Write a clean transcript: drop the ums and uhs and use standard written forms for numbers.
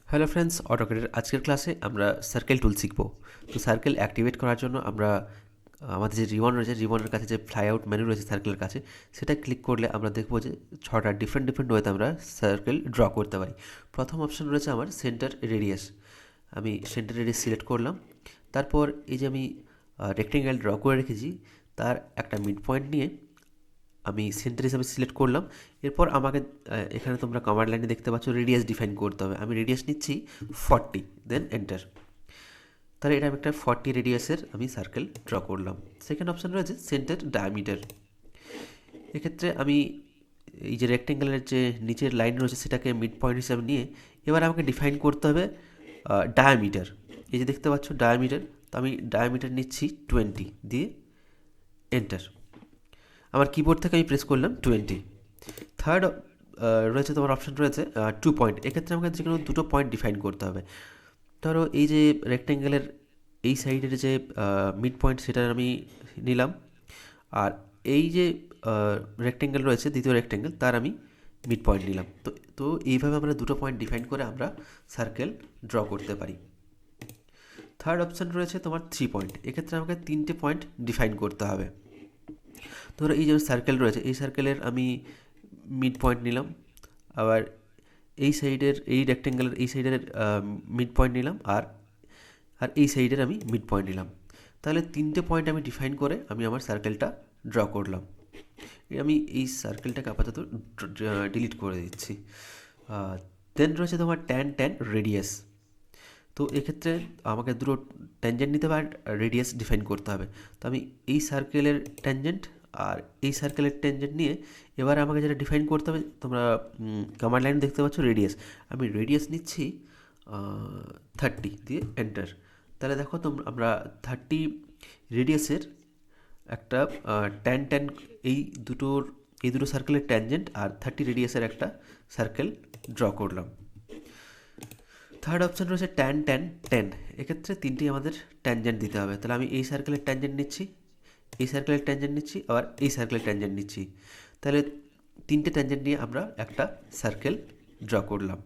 Hello friends, অটোক্যাডের আজকের ক্লাসে আমরা সার্কেল টুল শিখব। তো সার্কেল অ্যাক্টিভেট করার জন্য আমরা আমাদের যে রিবন রয়েছে, রিবনের কাছে যে ফ্লাই আউট মেনু রয়েছে সার্কেলের কাছে, সেটা ক্লিক করলে আমরা দেখবো যে 6টা ডিফারেন্ট ডিফারেন্ট ওয়েতে আমরা সার্কেল ড্র করতে পারি। প্রথম অপশন রয়েছে আমার সেন্টার রেডিয়াস। আমি সেন্টার রেডিয়াস সিলেক্ট করলাম। তারপর এই যে আমি রেক্টেঙ্গেল ড্র করে রেখেছি, তার একটা মিড পয়েন্ট নিয়ে আমি সেন্টার হিসাবে সিলেক্ট করলাম। এরপর আমাকে এখানে তোমরা কমান্ড লাইনে দেখতে পাচ্ছ রেডিয়াস ডিফাইন করতে হবে। আমি রেডিয়াস নিচ্ছি 40, দেন এন্টার। তাহলে এটা আমি একটা 40 রেডিয়াসের আমি সার্কেল ড্র করলাম। সেকেন্ড অপশান রয়েছে সেন্টার ডায়ামিটার। এক্ষেত্রে আমি এই যে রেক্টেঙ্গেলের যে নিচের লাইন রয়েছে সেটাকে মিড পয়েন্ট হিসাবে নিয়ে এবার আমাকে ডিফাইন করতে হবে ডায়ামিটার। এই যে দেখতে পাচ্ছ ডায়ামিটার, তো আমি ডায়ামিটার নিচ্ছি 20 দিয়ে এন্টার। আমার কিবোর্ড থেকে আমি প্রেস করলাম 20। থার্ড রয়েছে তোমার অপশান রয়েছে 2 পয়েন্ট। এক্ষেত্রে আমাকে যে কোনো দুটো পয়েন্ট ডিফাইন করতে হবে। ধরো এই যে রেক্টেঙ্গেলের এই সাইডের যে মিড পয়েন্ট সেটা আমি নিলাম, আর এই যে রেক্টেঙ্গেল রয়েছে দ্বিতীয় রেক্টেঙ্গেল তার আমি মিড পয়েন্ট নিলাম। তো তো এইভাবে আমরা দুটো পয়েন্ট ডিফাইন করে আমরা সার্কেল ড্র করতে পারি। থার্ড অপশান রয়েছে তোমার 3 পয়েন্ট। এক্ষেত্রে আমাকে 3টে পয়েন্ট ডিফাইন করতে হবে। ধরো এই যে সার্কেল রয়েছে, এই সার্কেলের আমি মিড পয়েন্ট নিলাম, আবার এই সাইডের এই রেক্টেঙ্গেলের এই সাইডের মিড পয়েন্ট নিলাম, আর আর এই সাইডের আমি মিড পয়েন্ট নিলাম। তাহলে 3টে পয়েন্ট আমি ডিফাইন করে আমি আমার সার্কেলটা ড্র করলাম। আমি এই সার্কেলটাকে আপাতত ডিলিট করে দিচ্ছি। দেন রয়েছে তোমার ট্যান ট্যান রেডিয়াস। তো এক্ষেত্রে আমাকে দুটো ট্যানজেন্ট নিতে হবে আর রেডিয়াস ডিফাইন করতে হবে। তো আমি এই সার্কেলের ট্যানজেন্ট আর এই সার্কেলের ট্যানজেন্ট নিয়ে এবার আমাকে যেটা ডিফাইন করতে হবে, তোমরা কমান্ড লাইন দেখতে পাচ্ছ রেডিয়াস। আমি রেডিয়াস নিচ্ছি 30 দিয়ে এন্টার। তাহলে দেখো আমরা 30 রেডিয়াসের একটা ট্যান ট্যান এই দুটোর এই দুটো সার্কেলের ট্যানজেন্ট আর 30 রেডিয়াসের একটা সার্কেল ড্র করলাম। থার্ড অপশান রয়েছে ট্যান ট্যান টেন। এক্ষেত্রে তিনটেই আমাদের ট্যানজেন্ট দিতে হবে। তাহলে আমি এই সার্কেলের ট্যানজেন্ট নিচ্ছি, এই সার্কেলের ট্যানজেন্ট নিচ্ছি, আবার এই সার্কেলের ট্যানজেন্ট নিচ্ছি। তাহলে তিনটে ট্যানজেন্ট নিয়ে আমরা একটা সার্কেল ড্র করলাম।